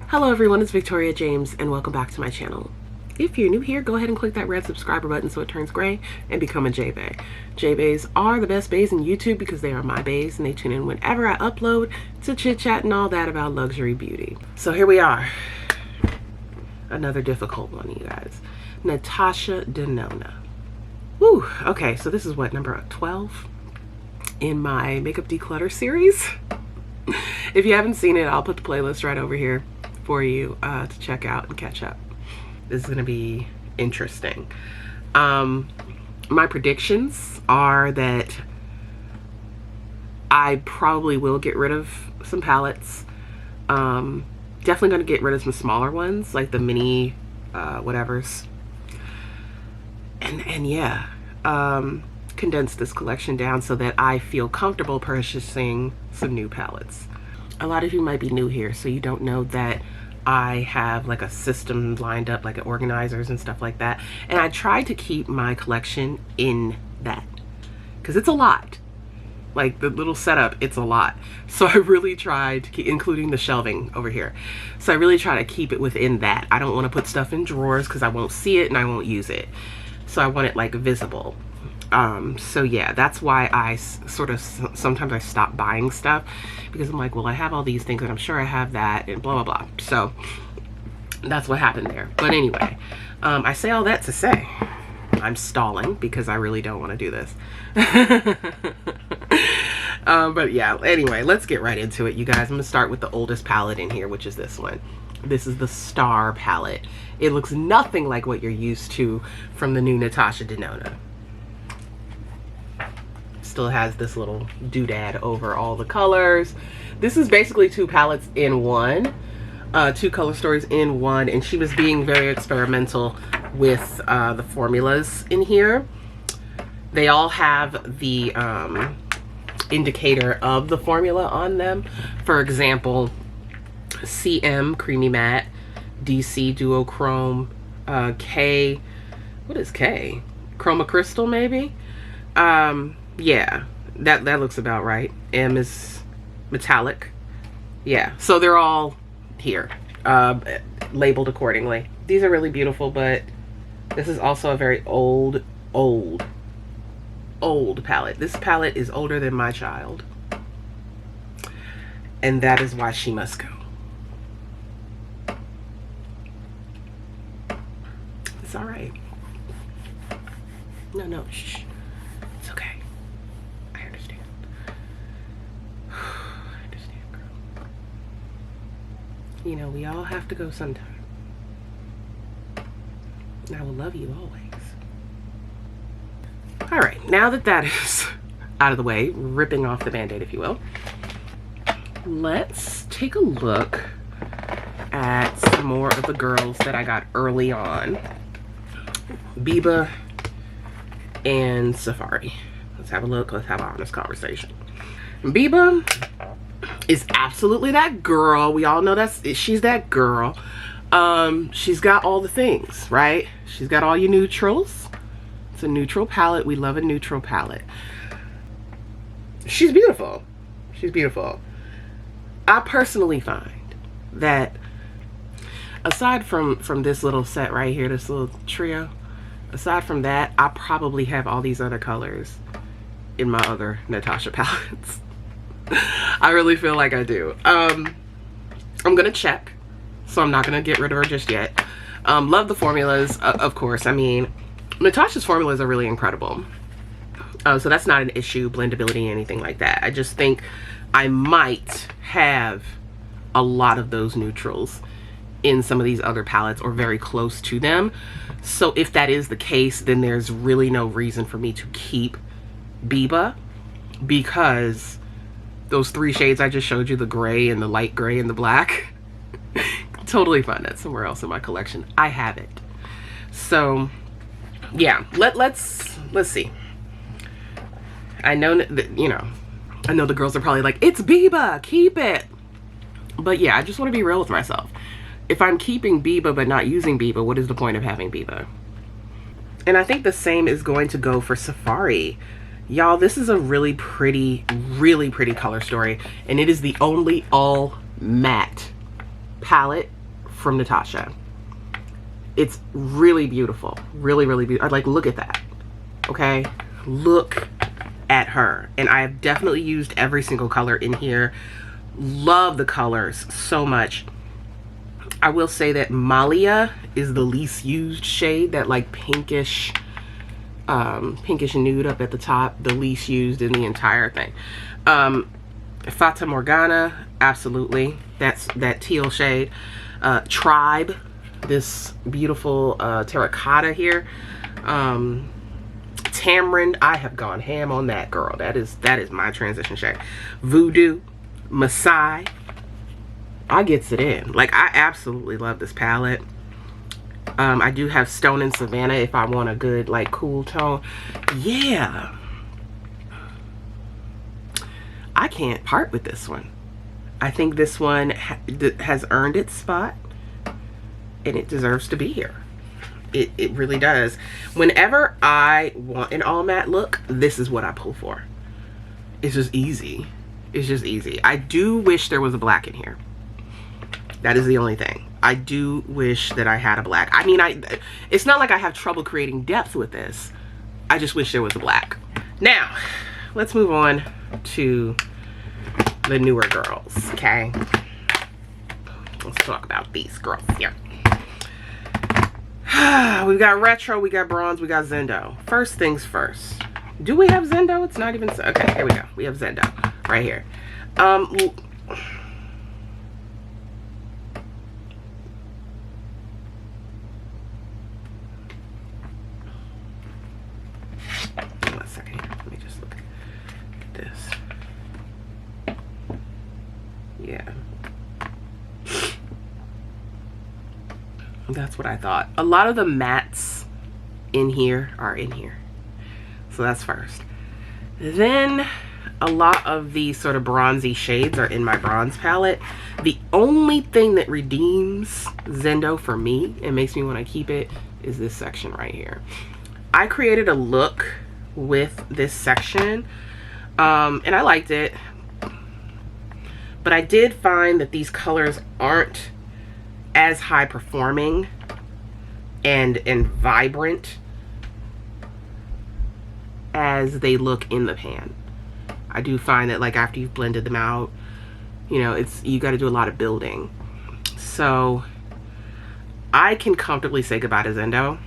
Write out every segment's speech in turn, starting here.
Hello everyone, it's Victoria James and welcome back to my channel. If you're new here, go ahead and click that red subscriber button so it turns gray and become a J-Bay. J-Bays are the best bays in YouTube because they are my bays and they tune in whenever I upload to chit chat and all that about luxury beauty. So here we are. Another difficult one, you guys. Natasha Denona. Woo, okay, so this is what, number 12 in my makeup declutter series. If you haven't seen it, I'll put the playlist right over here for you to check out and catch up. This is going to be interesting. My predictions are that I probably will get rid of some palettes. Definitely going to get rid of some smaller ones, like the mini whatevers. And yeah, condense this collection down so that I feel comfortable purchasing some new palettes. A lot of you might be new here, so you don't know that I have like a system lined up, like organizers and stuff like that. And I try to keep my collection in that because it's a lot. Like the little setup, it's a lot. So I really try to keep, including the shelving over here. So I really try to keep it within that. I don't want to put stuff in drawers because I won't see it and I won't use it. So I want it like visible. So yeah, that's why I sort of sometimes I stop buying stuff because I'm like, well, I have all these things and I'm sure I have that and blah blah blah. So that's what happened there. But anyway, I say all that to say I'm stalling because I really don't want to do this. But yeah, anyway, let's get right into it, you guys. I'm gonna start with the oldest palette in here, which is this one. This is the Star palette. It looks nothing like what you're used to from the new Natasha Denona. Still has this little doodad over all the colors. This is basically two palettes in one, two color stories in one, and she was being very experimental with the formulas in here. They all have the indicator of the formula on them. For example, CM Creamy Matte, DC Duochrome, K, what is K? Chroma Crystal maybe? Yeah, that looks about right. M is metallic. Yeah, so they're all here, labeled accordingly. These are really beautiful, but this is also a very old palette. This palette is older than my child. And that is why she must go. It's all right. No, shh. It's okay. I understand. I understand, girl. You know, we all have to go sometime. And I will love you always. All right, now that that is out of the way, ripping off the band-aid, if you will, let's take a look at some more of the girls that I got early on. Bieber and Safari. Let's have a look. Let's have an honest conversation. Bieber is absolutely that girl. We all know she's that girl. She's got all the things, right? She's got all your neutrals. It's a neutral palette. We love a neutral palette. She's beautiful. She's beautiful. I personally find that aside from this little set right here, this little trio, aside from that, I probably have all these other colors in my other Natasha palettes. I really feel like I do. I'm gonna check, so I'm not gonna get rid of her just yet. Love the formulas, of course. I mean, Natasha's formulas are really incredible. So that's not an issue, blendability, anything like that. I just think I might have a lot of those neutrals in some of these other palettes or very close to them. So if that is the case, then there's really no reason for me to keep Bieber, because those three shades I just showed you, the gray and the light gray and the black, totally find that somewhere else in my collection. I have it. So yeah, let's see. I know that, you know, I know the girls are probably like, it's Bieber, keep it. But yeah, I just want to be real with myself. If I'm keeping Bieber but not using Bieber, what is the point of having Bieber? And I think the same is going to go for Safari. Y'all, this is a really pretty color story. And it is the only all matte palette from Natasha. It's really beautiful. Really, really beautiful. Like, look at that. Okay? Look at her. And I have definitely used every single color in here. Love the colors so much. I will say that Malia is the least used shade. That like pinkish nude up at the top. The least used in the entire thing. Fata Morgana, absolutely. That's that teal shade. Tribe, this beautiful terracotta here. Tamarind, I have gone ham on that, girl. That is my transition shade. Voodoo, Maasai, I gets it in. Like, I absolutely love this palette. I do have Stone and Savannah if I want a good like cool tone. Yeah, I can't part with this one. I think this one has earned its spot, and it deserves to be here. It really does. Whenever I want an all matte look, this is what I pull for. It's just easy. It's just easy. I do wish there was a black in here. That is the only thing. I do wish that I had a black. I mean, it's not like I have trouble creating depth with this. I just wish there was a black. Now, let's move on to the newer girls, okay? Let's talk about these girls here. We've got retro, we got bronze, we got Zendo. First things first. Do we have Zendo? It's not even, okay, here we go. We have Zendo right here. One second here. Let me just look at this. Yeah. That's what I thought. A lot of the mattes in here are in here. So that's first. Then a lot of these sort of bronzy shades are in my bronze palette. The only thing that redeems Zendo for me and makes me want to keep it is this section right here. I created a look with this section and I liked it. But I did find that these colors aren't as high performing and vibrant as they look in the pan. I do find that like after you've blended them out, you know, you got to do a lot of building. So I can comfortably say goodbye to Zendo.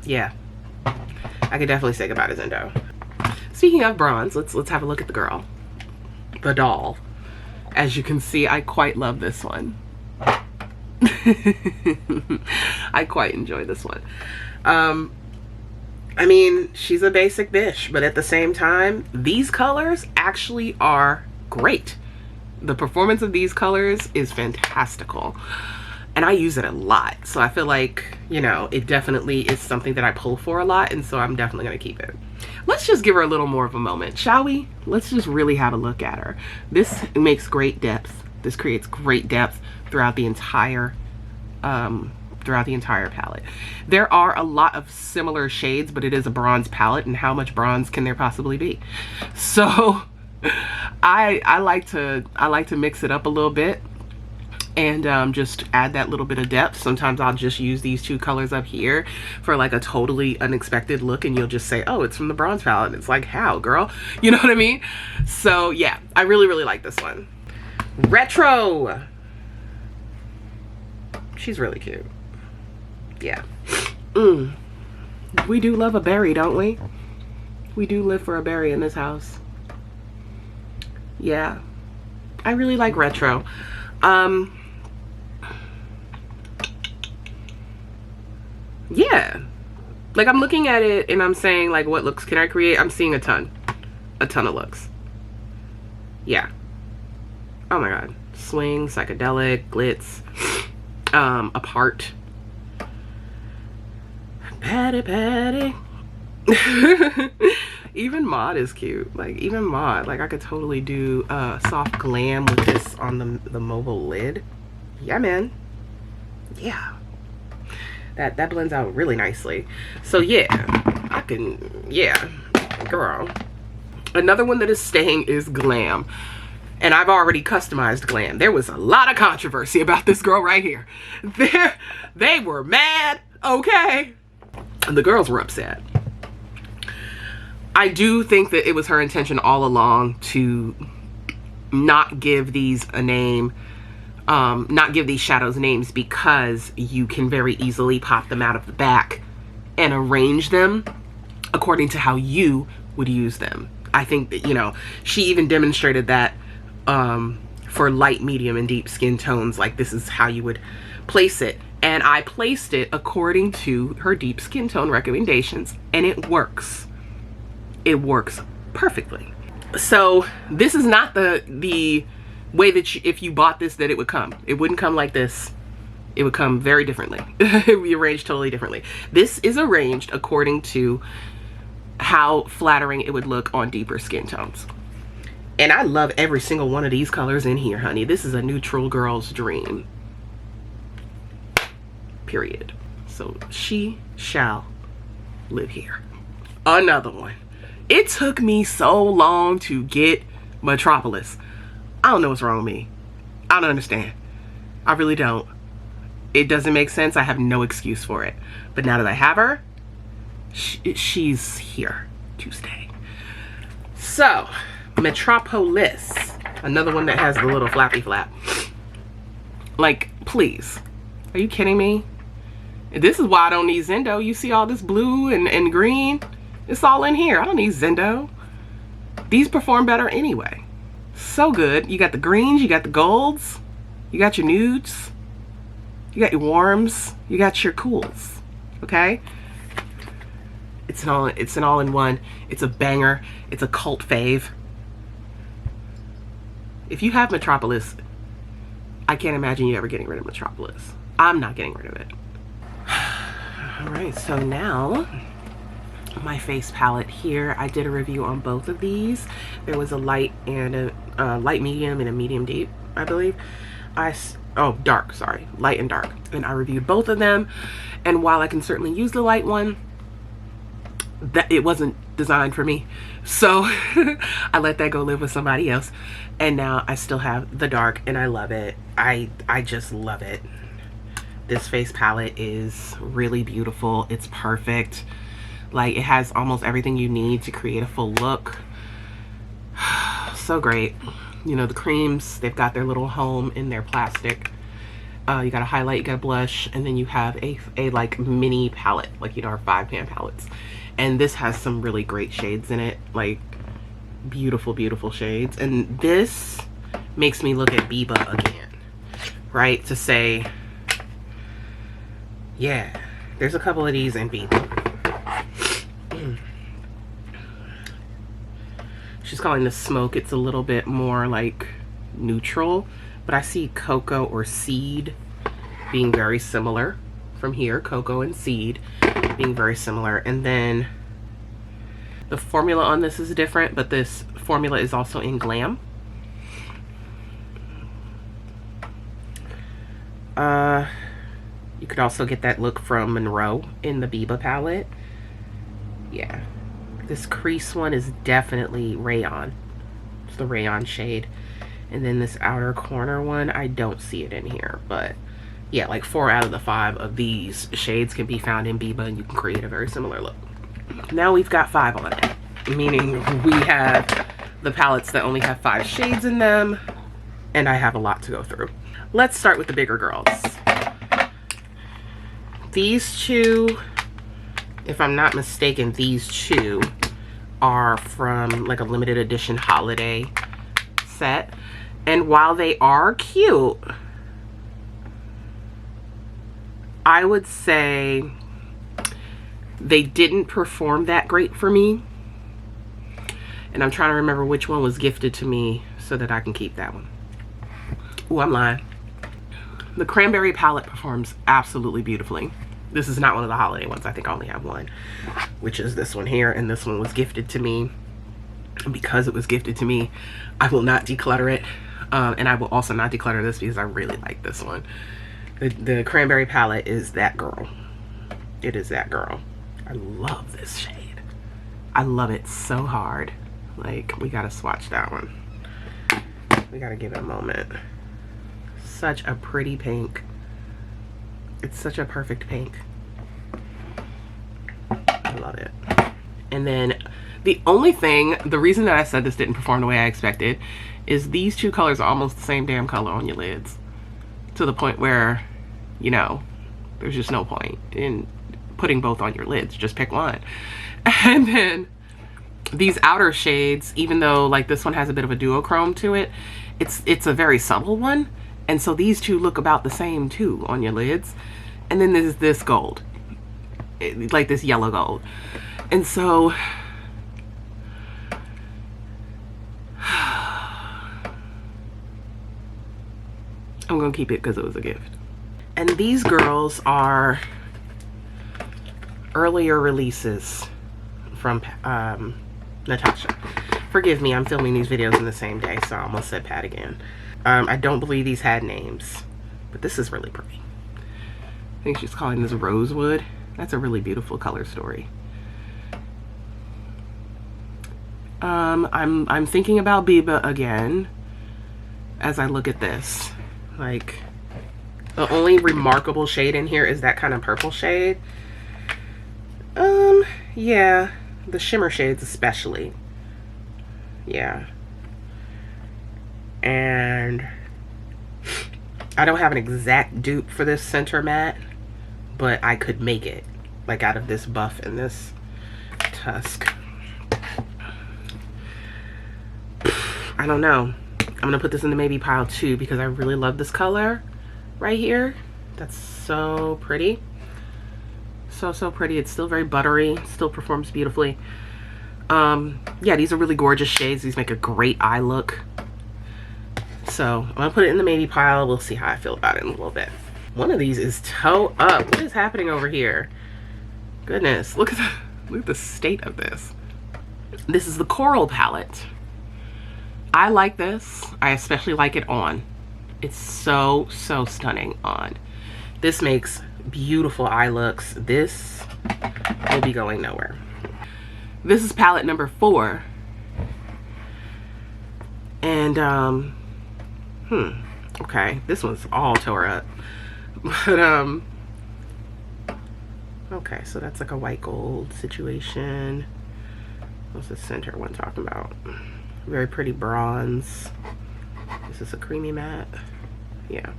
Yeah, I can definitely say goodbye to Zendo. Speaking of bronze, let's have a look at the girl, the doll. As you can see, I quite love this one. I quite enjoy this one. I mean, she's a basic bitch, but at the same time, these colors actually are great. The performance of these colors is fantastical. And I use it a lot. So I feel like, you know, it definitely is something that I pull for a lot. And so I'm definitely going to keep it. Let's just give her a little more of a moment, shall we? Let's just really have a look at her. This makes great depth. This creates great depth throughout the entire palette. There are a lot of similar shades, but it is a bronze palette, and how much bronze can there possibly be? So I like to mix it up a little bit and just add that little bit of depth. Sometimes I'll just use these two colors up here for like a totally unexpected look, and you'll just say, oh, it's from the bronze palette. And it's like, how, girl? You know what I mean? So yeah, I really, really like this one. Retro. She's really cute. Yeah. We do love a berry, don't we? We do live for a berry in this house. Yeah. I really like retro. Yeah, like I'm looking at it and I'm saying like, what looks can I create? I'm seeing a ton of looks. Yeah. Oh my god. Swing, psychedelic, glitz, apart. Patty. Even Maud is cute. Like even Maud, like I could totally do soft glam with this on the mobile lid. Yeah, man. Yeah. That blends out really nicely. So yeah, I can, yeah, girl. Another one that is staying is Glam. And I've already customized Glam. There was a lot of controversy about this girl right here. They were mad, okay? The girls were upset. I do think that it was her intention all along to not give these a name, not give these shadows names, because you can very easily pop them out of the back and arrange them according to how you would use them. I think that, you know, she even demonstrated that for light, medium, and deep skin tones, like this is how you would place it. And I placed it according to her deep skin tone recommendations, and it works. It works perfectly. So this is not the way that if you bought this that it would come. It wouldn't come like this. It would come very differently. It would be arranged totally differently. This is arranged according to how flattering it would look on deeper skin tones. And I love every single one of these colors in here, honey. This is a neutral girl's dream. Period. So she shall live here. Another one. It took me so long to get Metropolis. I don't know what's wrong with me. I don't understand. I really don't. It doesn't make sense. I have no excuse for it. But now that I have her, she's here to stay. So, Metropolis. Another one that has the little flappy flap. Like, please. Are you kidding me? This is why I don't need Zendo. You see all this blue and green? It's all in here. I don't need Zendo. These perform better anyway. So good. You got the greens, you got the golds, you got your nudes, you got your warms, you got your cools. Okay? It's an all-in-one. It's a banger. It's a cult fave. If you have Metropolis, I can't imagine you ever getting rid of Metropolis. I'm not getting rid of it. All right, so now my face palette here. I did a review on both of these. There was a light and a light medium and a medium deep, I believe. Dark, sorry, light and dark. And I reviewed both of them. And while I can certainly use the light one, that it wasn't designed for me. So I let that go live with somebody else. And now I still have the dark and I love it. I just love it. This face palette is really beautiful. It's perfect. Like, it has almost everything you need to create a full look. So great. You know, the creams, they've got their little home in their plastic. You got a highlight, you got a blush, and then you have a like mini palette, like, you know, our 5-pan palettes. And this has some really great shades in it, like beautiful, beautiful shades. And this makes me look at Bieber again, right? To say, yeah, there's a couple of these in Bieber. She's calling this smoke. It's a little bit more like neutral, but I see cocoa or seed being very similar from here. Cocoa and seed being very similar. And then the formula on this is different, but this formula is also in Glam. You could also get that look from Monroe in the Bieber palette. Yeah. This crease one is definitely rayon. It's the rayon shade. And then this outer corner one, I don't see it in here. But yeah, like 4 out of the 5 of these shades can be found in Bieber, and you can create a very similar look. Now we've got 5 on it. Meaning we have the palettes that only have 5 shades in them. And I have a lot to go through. Let's start with the bigger girls. These two, if I'm not mistaken, these two are from like a limited edition holiday set. And while they are cute, I would say they didn't perform that great for me. And I'm trying to remember which one was gifted to me so that I can keep that one. Oh, I'm lying. The cranberry palette performs absolutely beautifully. This is not one of the holiday ones. I think I only have one, which is this one here. And this one was gifted to me. And because it was gifted to me, I will not declutter it. And I will also not declutter this because I really like this one. The cranberry palette is that girl. It is that girl. I love this shade. I love it so hard. Like, we gotta swatch that one. We gotta give it a moment. Such a pretty pink. It's such a perfect pink. I love it. And then the only thing, the reason that I said this didn't perform the way I expected is these two colors are almost the same damn color on your lids. To the point where, you know, there's just no point in putting both on your lids. Just pick one. And then these outer shades, even though like this one has a bit of a duochrome to it, it's a very subtle one. And so these two look about the same too on your lids. And then there's this gold, like this yellow gold. And so I'm gonna keep it because it was a gift. And these girls are earlier releases from Natasha. Forgive me, I'm filming these videos in the same day, so I almost said Pat again. I don't believe these had names, but this is really pretty. I think she's calling this Rosewood. That's a really beautiful color story. I'm thinking about Bieber again as I look at this. Like, the only remarkable shade in here is that kind of purple shade. Yeah, the shimmer shades especially. Yeah. And I don't have an exact dupe for this center matte, but I could make it, like, out of this buff and this tusk. I don't know. I'm gonna put this in the maybe pile too because I really love this color right here. That's so pretty. So pretty. It's still very buttery, still performs beautifully. Yeah, these are really gorgeous shades. These make a great eye look. So I'm gonna put it in the maybe pile. We'll see how I feel about it in a little bit. One of these is toe up. What is happening over here? Goodness, look at the state of this. This is the Coral palette. I like this. I especially like it on. It's so stunning on. This makes beautiful eye looks. This will be going nowhere. This is palette number 4. And okay, this one's all tore up. But okay, so that's like a white gold situation. What's the center one talking about? Very pretty bronze. This is a creamy matte. Yeah,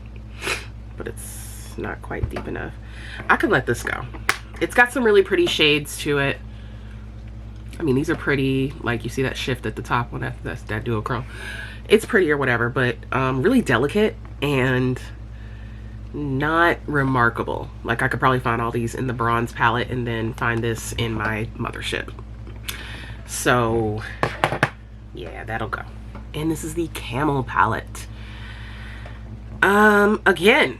but it's not quite deep enough. I could let this go. It's got some really pretty shades to it. I mean, these are pretty. Like, you see that shift at the top one, that's that duochrome. It's pretty or whatever, but really delicate and not remarkable. Like, I could probably find all these in the bronze palette and then find this in my mothership. So yeah, that'll go. And this is the Camel palette. Again,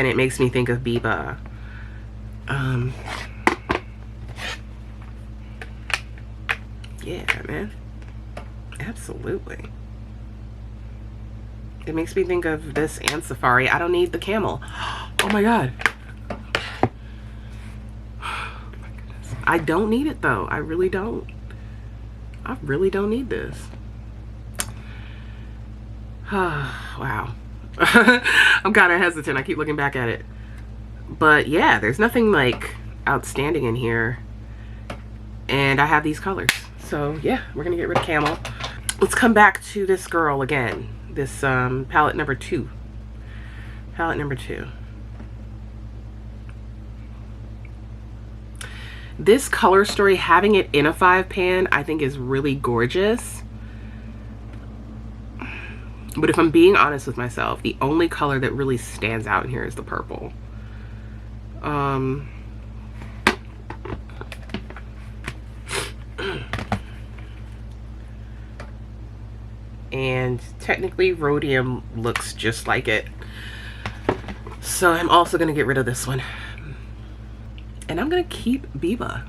it makes me think of Bieber. Yeah, man. Absolutely. It makes me think of this and Safari. I don't need the Camel. Oh my god. Oh my goodness. I don't need it though. I really don't. I really don't need this. Wow. I'm kind of hesitant. I keep looking back at it. But yeah, there's nothing like outstanding in here. And I have these colors. So yeah, we're gonna get rid of Camel. Let's come back to this girl again. This palette number 2. Palette number 2. This color story, having it in a 5-pan, I think is really gorgeous. But if I'm being honest with myself, the only color that really stands out in here is the purple. And technically rhodium looks just like it. So I'm also gonna get rid of this one. And I'm gonna keep Bieber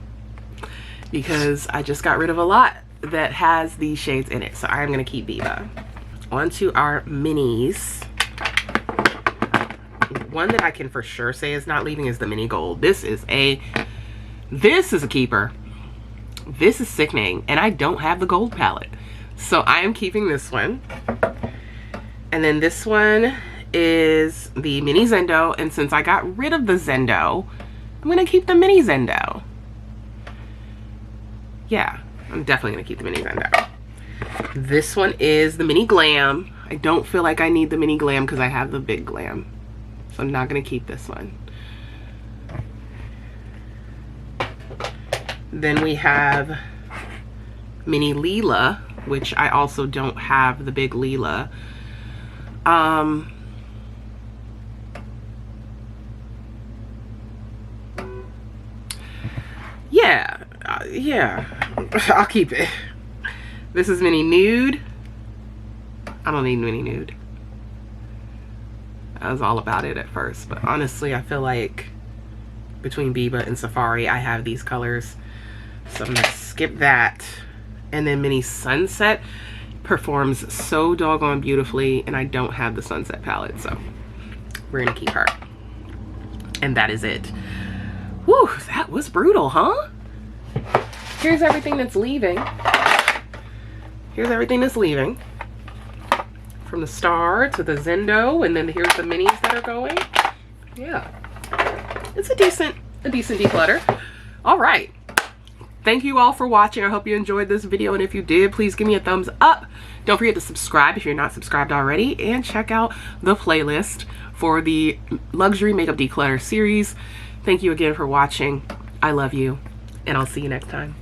because I just got rid of a lot that has these shades in it. So I'm gonna keep Bieber. On to our minis. One that I can for sure say is not leaving is the mini gold. This is a keeper. This is sickening, and I don't have the gold palette. So I am keeping this one. And then this one is the mini Zendo, and since I got rid of the Zendo, I'm gonna keep the mini Zendo. Yeah, I'm definitely gonna keep the mini Zendo. This one is the mini Glam. I don't feel like I need the mini Glam because I have the big Glam, so I'm not gonna keep this one. Then we have mini Lila, which I also don't have the big Lila. Yeah, I'll keep it. This is mini Nude. I don't need mini Nude. I was all about it at first, but honestly, I feel like between Bieber and Safari, I have these colors, so I'm gonna skip that. And then mini Sunset performs so doggone beautifully, and I don't have the Sunset palette, so we're gonna keep her. And that is it. Whew, that was brutal, huh? Here's everything that's leaving. Here's everything that's leaving. From the Star to the Zendo, and then here's the minis that are going. Yeah, it's a decent declutter. All right. Thank you all for watching. I hope you enjoyed this video, and if you did, please give me a thumbs up. Don't forget to subscribe if you're not subscribed already, and check out the playlist for the luxury makeup declutter series. Thank you again for watching. I love you, and I'll see you next time.